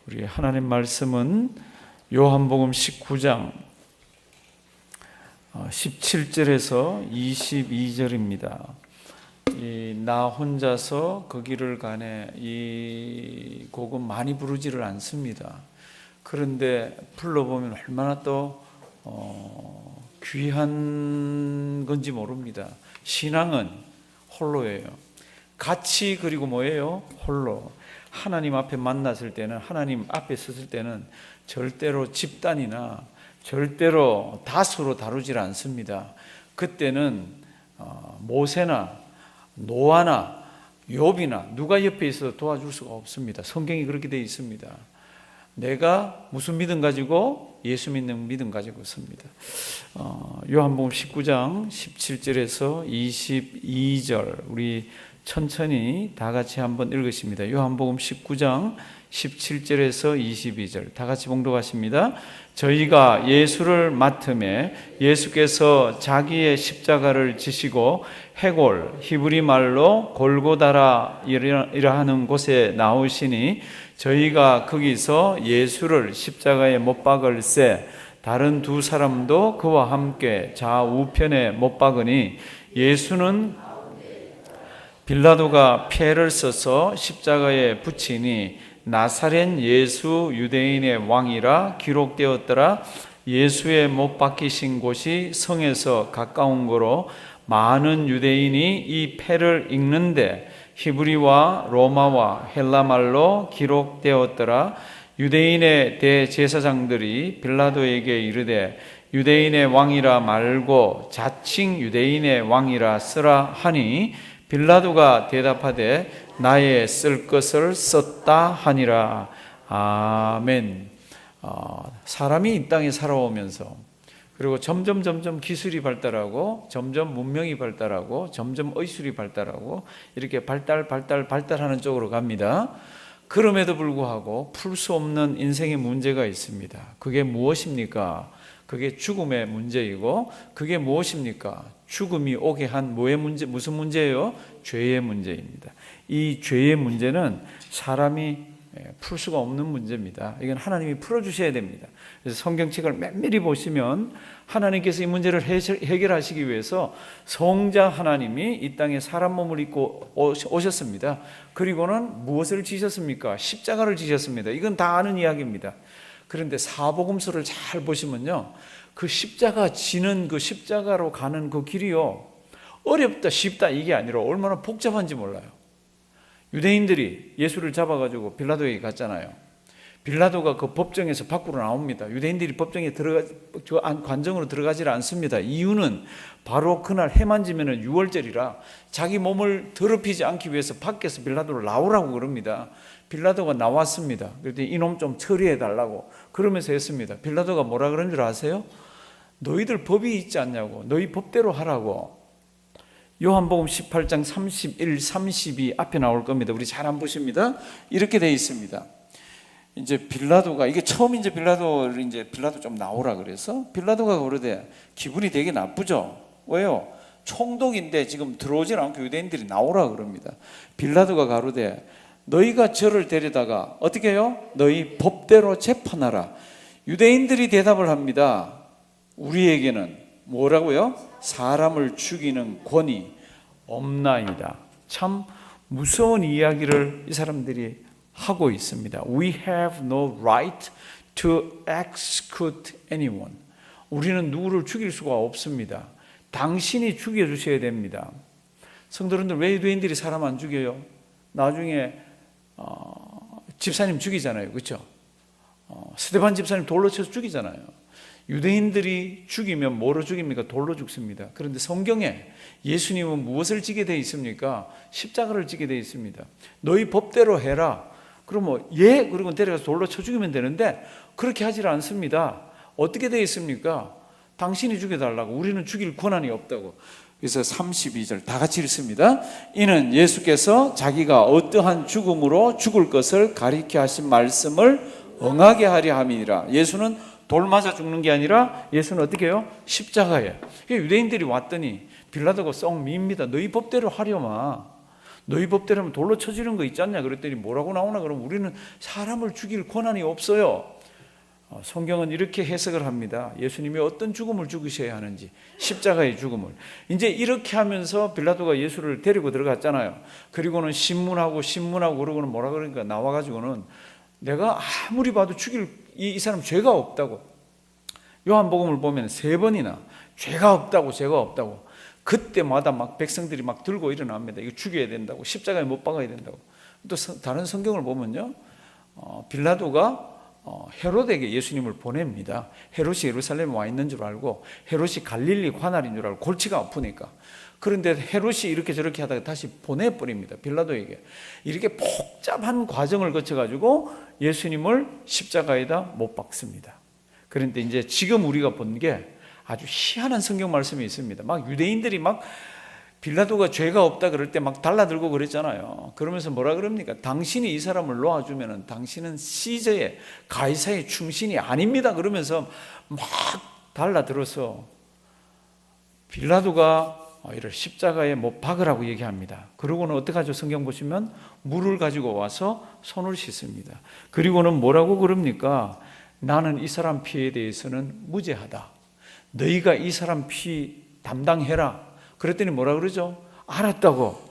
우리 하나님 말씀은 요한복음 19장 17절에서 22절입니다. 나 혼자서 거기를 가네, 이 곡은 많이 부르지를 않습니다. 그런데 불러보면 얼마나 또 귀한 건지 모릅니다. 신앙은 홀로예요. 같이, 그리고 뭐예요? 홀로. 하나님 앞에 만났을 때는, 하나님 앞에 섰을 때는 절대로 집단이나 절대로 다수로 다루질 않습니다. 그때는 모세나 노아나 욥이나 누가 옆에 있어도 도와줄 수가 없습니다. 성경이 그렇게 되어 있습니다. 내가 무슨 믿음 가지고? 예수 믿는 믿음 가지고 섭니다. 요한복음 19장 17절에서 22절 우리 천천히 다 같이 한번 읽으십니다. 요한복음 19장 17절에서 22절 다 같이 봉독하십니다. 저희가 예수를 맡음에 예수께서 자기의 십자가를 지시고 해골, 히브리 말로 골고다라 이라 하는 곳에 나오시니 저희가 거기서 예수를 십자가에 못 박을새 다른 두 사람도 그와 함께 좌우편에 못 박으니 예수는 빌라도가 패를 써서 십자가에 붙이니 나사렛 예수 유대인의 왕이라 기록되었더라. 예수의 못 박히신 곳이 성에서 가까운 거로 많은 유대인이 이 패를 읽는데 히브리와 로마와 헬라말로 기록되었더라. 유대인의 대제사장들이 빌라도에게 이르되 유대인의 왕이라 말고 자칭 유대인의 왕이라 쓰라 하니 빌라도가 대답하되 나의 쓸 것을 썼다 하니라. 아멘. 사람이 이 땅에 살아오면서 그리고 점점 기술이 발달하고 점점 문명이 발달하고 점점 의술이 발달하고 이렇게 발달하는 쪽으로 갑니다. 그럼에도 불구하고 풀 수 없는 인생의 문제가 있습니다. 그게 무엇입니까? 그게 죽음의 문제이고, 그게 무엇입니까? 죽음이 오게 한 뭐의 문제, 무슨 문제예요? 죄의 문제입니다. 이 죄의 문제는 사람이 풀 수가 없는 문제입니다. 이건 하나님이 풀어주셔야 됩니다. 그래서 성경책을 면밀히 보시면 하나님께서 이 문제를 해결하시기 위해서 성자 하나님이 이 땅에 사람 몸을 입고 오셨습니다. 그리고는 무엇을 지셨습니까? 십자가를 지셨습니다. 이건 다 아는 이야기입니다. 그런데 사복음서를 잘 보시면요, 그 십자가 지는 그 십자가로 가는 그 길이요, 어렵다 쉽다 이게 아니라 얼마나 복잡한지 몰라요. 유대인들이 예수를 잡아가지고 빌라도에게 갔잖아요. 빌라도가 그 법정에서 밖으로 나옵니다. 유대인들이 법정에 관정으로 들어가지 않습니다. 이유는 바로 그날 해만지면은 유월절이라 자기 몸을 더럽히지 않기 위해서 밖에서 빌라도를 나오라고 그럽니다. 빌라도가 나왔습니다. 그랬더니 이놈 좀 처리해 달라고 그러면서 했습니다. 빌라도가 뭐라 그런 줄 아세요? 너희들 법이 있지 않냐고, 너희 법대로 하라고. 요한복음 18장 31, 32 앞에 나올 겁니다. 우리 잘 안 보십니다. 이렇게 되어 있습니다. 이제 빌라도가, 이게 처음 이제 빌라도 좀 나오라 그래서 빌라도가 그러되 기분이 되게 나쁘죠. 왜요? 총독인데 지금 들어오질 않고 유대인들이 나오라 그럽니다. 빌라도가 가로되 너희가 저를 데려다가 어떻게 해요? 너희 법대로 재판하라. 유대인들이 대답을 합니다. 우리에게는 뭐라고요? 사람을 죽이는 권위 없나이다. 참 무서운 이야기를 이 사람들이 하고 있습니다. We have no right to execute anyone. 우리는 누구를 죽일 수가 없습니다. 당신이 죽여주셔야 됩니다. 성도님들, 왜 유대인들이 사람 안 죽여요? 나중에 집사님 죽이잖아요. 그렇죠? 스데반 집사님 돌로 쳐서 죽이잖아요. 유대인들이 죽이면 뭐로 죽입니까? 돌로 죽습니다. 그런데 성경에 예수님은 무엇을 지게 되어 있습니까? 십자가를 지게 되어 있습니다. 너희 법대로 해라. 그러면 그리고 데려가서 돌로 쳐 죽이면 되는데 그렇게 하질 않습니다. 어떻게 되어 있습니까? 당신이 죽여달라고. 우리는 죽일 권한이 없다고. 그래서 32절 다 같이 읽습니다. 이는 예수께서 자기가 어떠한 죽음으로 죽을 것을 가리켜 하신 말씀을 응하게 하려 함이니라. 예수는 돌 맞아 죽는 게 아니라 예수는 어떻게 해요? 십자가에. 유대인들이 왔더니 빌라도가 썩 밉니다. 너희 법대로 하려마. 너희 법대로면 돌로 쳐지는 거 있지 않냐 그랬더니 뭐라고 나오나? 그러면 우리는 사람을 죽일 권한이 없어요. 성경은 이렇게 해석을 합니다. 예수님이 어떤 죽음을 죽으셔야 하는지, 십자가의 죽음을. 이제 이렇게 하면서 빌라도가 예수를 데리고 들어갔잖아요. 그리고는 신문하고 그러고는 뭐라 그러니까 나와가지고는 내가 아무리 봐도 죽일 이 사람 죄가 없다고. 요한복음을 보면 3번이나 죄가 없다고. 그때마다 막 백성들이 막 들고 일어납니다. 이거 죽여야 된다고, 십자가에 못 박아야 된다고. 또 다른 성경을 보면요, 빌라도가 헤롯에게 예수님을 보냅니다. 헤롯이 예루살렘에 와 있는 줄 알고, 헤롯이 갈릴리 관할인 줄 알고 골치가 아프니까. 그런데 헤롯이 이렇게 저렇게 하다가 다시 보내버립니다. 빌라도에게. 이렇게 복잡한 과정을 거쳐가지고 예수님을 십자가에다 못 박습니다. 그런데 이제 지금 우리가 본 게 아주 희한한 성경 말씀이 있습니다. 막 유대인들이 막 빌라도가 죄가 없다 그럴 때 막 달라들고 그랬잖아요. 그러면서 뭐라 그럽니까? 당신이 이 사람을 놓아주면은 당신은 시저의 가이사의 충신이 아닙니다. 그러면서 막 달라들어서 빌라도가 이를 십자가에 못 박으라고 얘기합니다. 그러고는 어떻게 하죠? 성경 보시면 물을 가지고 와서 손을 씻습니다. 그리고는 뭐라고 그럽니까? 나는 이 사람 피에 대해서는 무죄하다. 너희가 이 사람 피 담당해라. 그랬더니 뭐라 그러죠? 알았다고.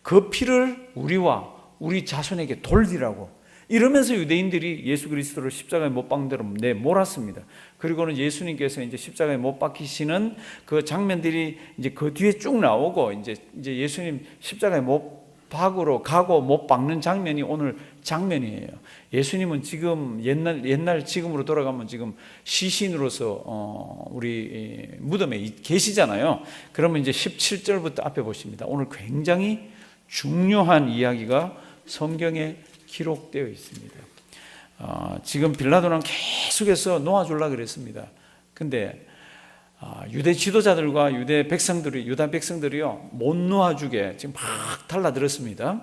그 피를 우리와 우리 자손에게 돌리라고. 이러면서 유대인들이 예수 그리스도를 십자가에 못 박는 대로 내몰았습니다. 그리고는 예수님께서 이제 십자가에 못 박히시는 그 장면들이 이제 그 뒤에 쭉 나오고, 이제 예수님 십자가에 못 박으러 가고 못 박는 장면이 오늘 장면이에요. 예수님은 지금 옛날 지금으로 돌아가면 지금 시신으로서 우리 무덤에 계시잖아요. 그러면 이제 17절부터 앞에 보십니다. 오늘 굉장히 중요한 이야기가 성경에 기록되어 있습니다. 지금 빌라도는 계속해서 놓아주려고 그랬습니다. 근데 유대 지도자들과 유다 백성들이요, 못 놓아주게 지금 막 달라들었습니다.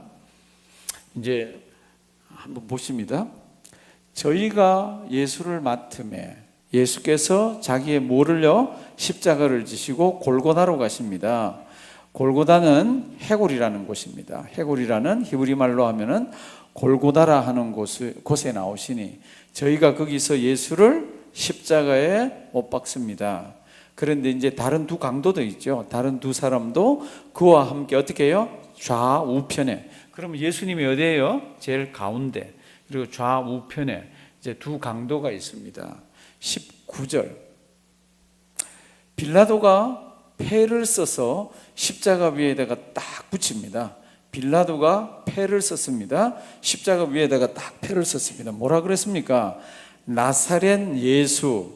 이제 한번 보십니다. 저희가 예수를 맡음에 예수께서 자기의 모를요 십자가를 지시고 골고다로 가십니다. 골고다는 해골이라는 곳입니다. 해골이라는 히브리 말로 하면은 골고다라 하는 곳에 나오시니 저희가 거기서 예수를 십자가에 못 박습니다. 그런데 이제 다른 두 강도도 있죠. 다른 두 사람도 그와 함께 어떻게 해요? 좌우편에. 그러면 예수님이 어디예요? 제일 가운데. 그리고 좌우편에 이제 두 강도가 있습니다. 19절. 빌라도가 패를 써서 십자가 위에다가 딱 붙입니다. 빌라도가 패를 썼습니다. 십자가 위에다가 딱 패를 썼습니다. 뭐라 그랬습니까? 나사렛 예수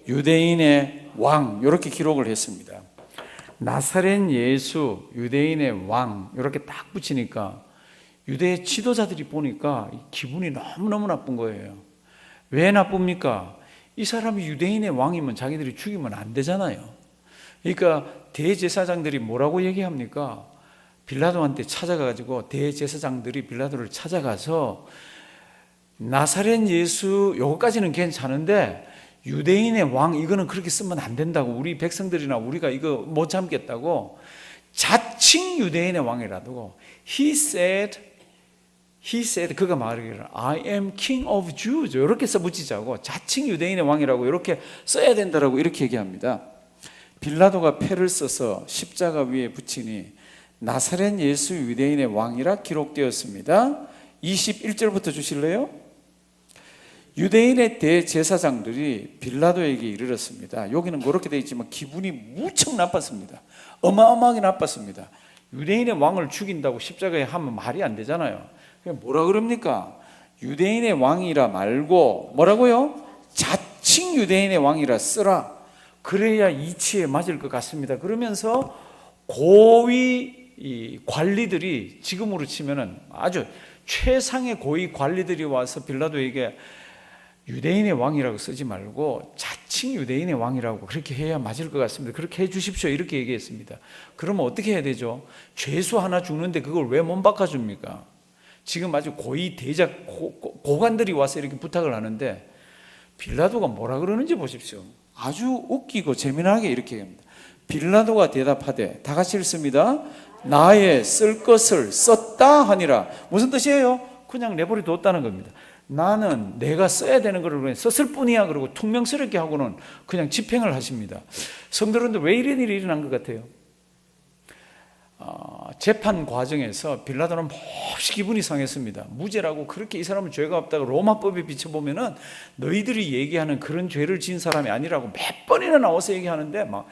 유대인의 왕, 이렇게 기록을 했습니다. 나사렛 예수 유대인의 왕 이렇게 딱 붙이니까 유대 지도자들이 보니까 기분이 너무너무 나쁜 거예요. 왜 나쁩니까? 이 사람이 유대인의 왕이면 자기들이 죽이면 안 되잖아요. 그러니까 대제사장들이 뭐라고 얘기합니까? 빌라도한테 찾아가가지고 대제사장들이 빌라도를 찾아가서 나사렛 예수 요거까지는 괜찮은데 유대인의 왕 이거는 그렇게 쓰면 안 된다고, 우리 백성들이나 우리가 이거 못 참겠다고, 자칭 유대인의 왕이라도 He said 그가 말하기를 I am king of Jews 이렇게 써붙이자고, 자칭 유대인의 왕이라고 이렇게 써야 된다라고 이렇게 얘기합니다. 빌라도가 패를 써서 십자가 위에 붙이니 나사렛 예수 유대인의 왕이라 기록되었습니다. 21절부터 주실래요? 유대인의 대제사장들이 빌라도에게 이르렀습니다. 여기는 그렇게 되어 있지만 기분이 무척 나빴습니다. 어마어마하게 나빴습니다. 유대인의 왕을 죽인다고 십자가에 하면 말이 안 되잖아요. 뭐라 그럽니까? 유대인의 왕이라 말고 뭐라고요? 자칭 유대인의 왕이라 쓰라. 그래야 이치에 맞을 것 같습니다. 그러면서 고위 관리들이, 지금으로 치면은 아주 최상의 고위 관리들이 와서 빌라도에게 유대인의 왕이라고 쓰지 말고 자칭 유대인의 왕이라고 그렇게 해야 맞을 것 같습니다. 그렇게 해 주십시오. 이렇게 얘기했습니다. 그러면 어떻게 해야 되죠? 죄수 하나 죽는데 그걸 왜 못 바꿔줍니까? 지금 아주 고위 고관들이 와서 이렇게 부탁을 하는데 빌라도가 뭐라 그러는지 보십시오. 아주 웃기고 재미나게 이렇게 합니다. 빌라도가 대답하되, 다 같이 읽습니다. 나의 쓸 것을 썼다 하니라. 무슨 뜻이에요? 그냥 내버려 뒀다는 겁니다. 나는 내가 써야 되는 것을 썼을 뿐이야. 그러고 퉁명스럽게 하고는 그냥 집행을 하십니다. 성도님들 왜 이런 일이 일어난 것 같아요? 재판 과정에서 빌라도는 몹시 기분이 상했습니다. 무죄라고 그렇게 이 사람은 죄가 없다고 로마법에 비춰보면은 너희들이 얘기하는 그런 죄를 지은 사람이 아니라고 몇 번이나 나와서 얘기하는데 막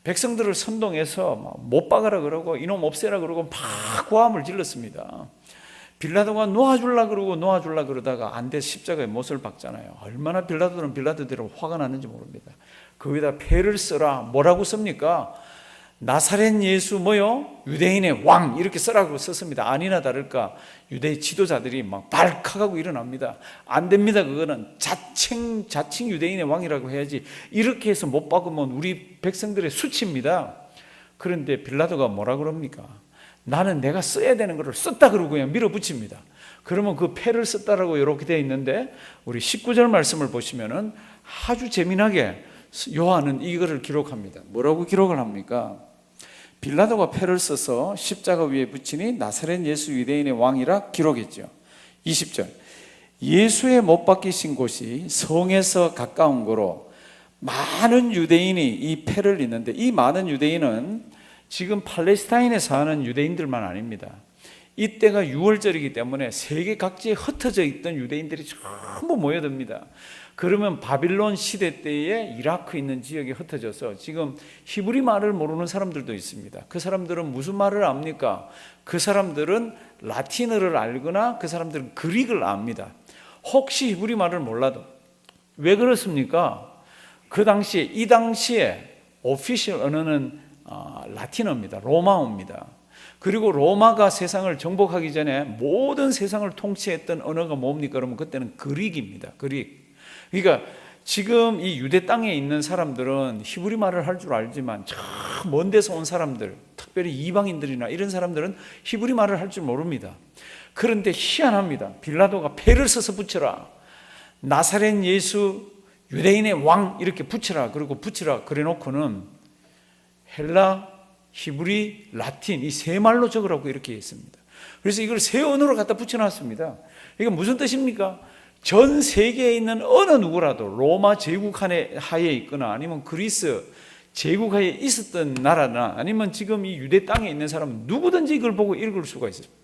백성들을 선동해서 막 못 박아라 그러고 이놈 없애라 그러고 막 고함을 질렀습니다. 빌라도가 놓아줄라 그러고 놓아줄라 그러다가 안 돼 십자가에 못을 박잖아요. 얼마나 빌라도는 빌라도대로 화가 났는지 모릅니다. 거기다 패를 써라. 뭐라고 씁니까? 나사렛 예수 뭐요? 유대인의 왕 이렇게 써라고 썼습니다. 아니나 다를까 유대 지도자들이 막 발칵하고 일어납니다. 안 됩니다. 그거는 자칭 유대인의 왕이라고 해야지 이렇게 해서 못 박으면 우리 백성들의 수치입니다. 그런데 빌라도가 뭐라 그럽니까? 나는 내가 써야 되는 것을 썼다 그러고 그냥 밀어붙입니다. 그러면 그 패를 썼다라고 이렇게 되어 있는데 우리 19절 말씀을 보시면은 아주 재미나게 요한은 이거를 기록합니다. 뭐라고 기록을 합니까? 빌라도가 패를 써서 십자가 위에 붙이니 나사렛 예수 유대인의 왕이라 기록했죠. 20절 예수의 못 박히신 곳이 성에서 가까운 거로 많은 유대인이 이 패를 입는데 이 많은 유대인은 지금 팔레스타인에 사는 유대인들만 아닙니다. 이때가 6월절이기 때문에 세계 각지에 흩어져 있던 유대인들이 전부 모여듭니다. 그러면 바빌론 시대 때에 이라크에 있는 지역에 흩어져서 지금 히브리 말을 모르는 사람들도 있습니다. 그 사람들은 무슨 말을 압니까? 그 사람들은 라틴어를 알거나 그 사람들은 그릭을 압니다. 혹시 히브리 말을 몰라도 왜 그렇습니까? 이 당시에 오피셜 언어는 라틴어입니다. 로마어입니다. 그리고 로마가 세상을 정복하기 전에 모든 세상을 통치했던 언어가 뭡니까? 그러면 그때는 그릭입니다. 그릭. 그러니까 지금 이 유대 땅에 있는 사람들은 히브리 말을 할 줄 알지만 저 먼 데서 온 사람들, 특별히 이방인들이나 이런 사람들은 히브리 말을 할 줄 모릅니다. 그런데 희한합니다. 빌라도가 패를 써서 붙여라. 나사렛 예수 유대인의 왕 이렇게 붙여라. 그리고 붙여라 그래 놓고는 헬라, 히브리, 라틴 이 세 말로 적으라고 이렇게 했습니다. 그래서 이걸 세 언어로 갖다 붙여놨습니다. 이게 무슨 뜻입니까? 전 세계에 있는 어느 누구라도 로마 제국 하에 있거나 아니면 그리스 제국 하에 있었던 나라나 아니면 지금 이 유대 땅에 있는 사람은 누구든지 이걸 보고 읽을 수가 있습니다.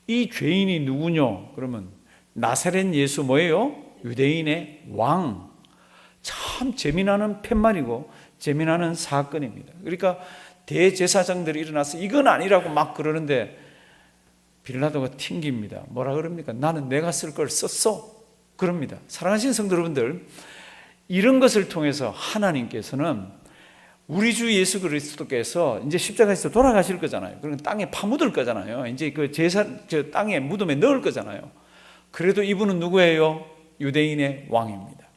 이 죄인이 누구냐? 그러면 나사렛 예수 뭐예요? 유대인의 왕. 참 재미나는 팻말이고 재미나는 사건입니다. 그러니까 대제사장들이 일어나서 이건 아니라고 막 그러는데 빌라도가 튕깁니다. 뭐라 그럽니까? 나는 내가 쓸 걸 썼어. 그럽니다. 사랑하시는 성도 여러분들, 이런 것을 통해서 하나님께서는 우리 주 예수 그리스도께서 이제 십자가에서 돌아가실 거잖아요. 그럼 땅에 파묻을 거잖아요. 이제 그 땅에 무덤에 넣을 거잖아요. 그래도 이분은 누구예요? 유대인의 왕입니다.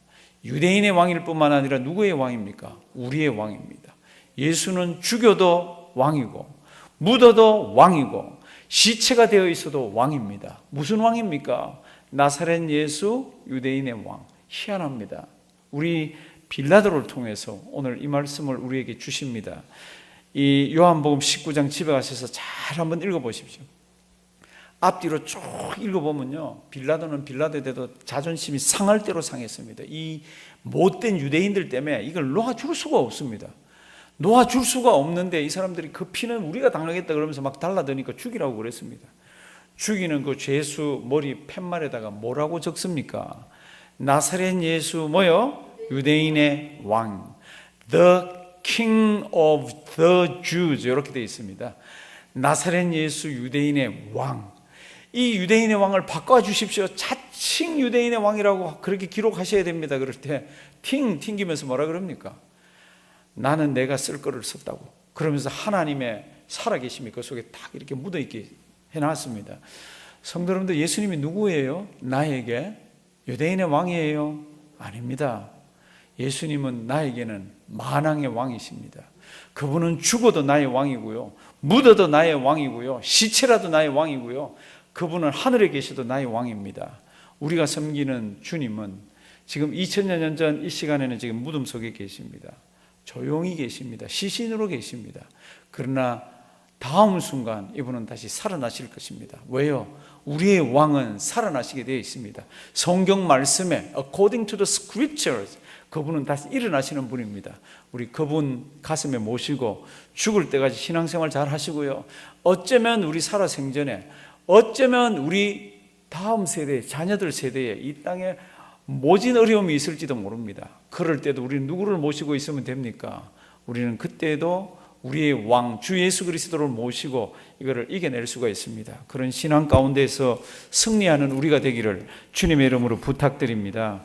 유대인의 왕일 뿐만 아니라 누구의 왕입니까? 우리의 왕입니다. 예수는 죽여도 왕이고 묻어도 왕이고 시체가 되어 있어도 왕입니다. 무슨 왕입니까? 나사렛 예수 유대인의 왕. 희한합니다. 우리 빌라도를 통해서 오늘 이 말씀을 우리에게 주십니다. 이 요한복음 19장 집에 가셔서 잘 한번 읽어보십시오. 앞뒤로 쭉 읽어보면요, 빌라도는 빌라도에도 자존심이 상할 대로 상했습니다. 이 못된 유대인들 때문에 이걸 놓아줄 수가 없습니다. 놓아줄 수가 없는데 이 사람들이 그 피는 우리가 당하겠다 그러면서 막 달라드니까 죽이라고 그랬습니다. 죽이는 그 죄수 머리 팻말에다가 뭐라고 적습니까? 나사렛 예수 뭐요? 유대인의 왕, The King of the Jews 이렇게 되어 있습니다. 나사렛 예수 유대인의 왕. 이 유대인의 왕을 바꿔주십시오. 자칭 유대인의 왕이라고 그렇게 기록하셔야 됩니다. 그럴 때 튕기면서 뭐라 그럽니까? 나는 내가 쓸 거를 썼다고. 그러면서 하나님의 살아계심이 그 속에 딱 이렇게 묻어있게 해놨습니다. 성도 여러분들, 예수님이 누구예요? 나에게 유대인의 왕이에요? 아닙니다. 예수님은 나에게는 만왕의 왕이십니다. 그분은 죽어도 나의 왕이고요, 묻어도 나의 왕이고요, 시체라도 나의 왕이고요, 그분은 하늘에 계셔도 나의 왕입니다. 우리가 섬기는 주님은 지금 2000년 전 이 시간에는 지금 무덤 속에 계십니다. 조용히 계십니다. 시신으로 계십니다. 그러나 다음 순간 이분은 다시 살아나실 것입니다. 왜요? 우리의 왕은 살아나시게 되어 있습니다. 성경 말씀에 according to the scriptures 그분은 다시 일어나시는 분입니다. 우리 그분 가슴에 모시고 죽을 때까지 신앙생활 잘 하시고요. 어쩌면 우리 살아생전에, 어쩌면 우리 다음 세대, 자녀들 세대에 이 땅에 모진 어려움이 있을지도 모릅니다. 그럴 때도 우리는 누구를 모시고 있으면 됩니까? 우리는 그때도 우리의 왕 주 예수 그리스도를 모시고 이거를 이겨낼 수가 있습니다. 그런 신앙 가운데서 승리하는 우리가 되기를 주님의 이름으로 부탁드립니다.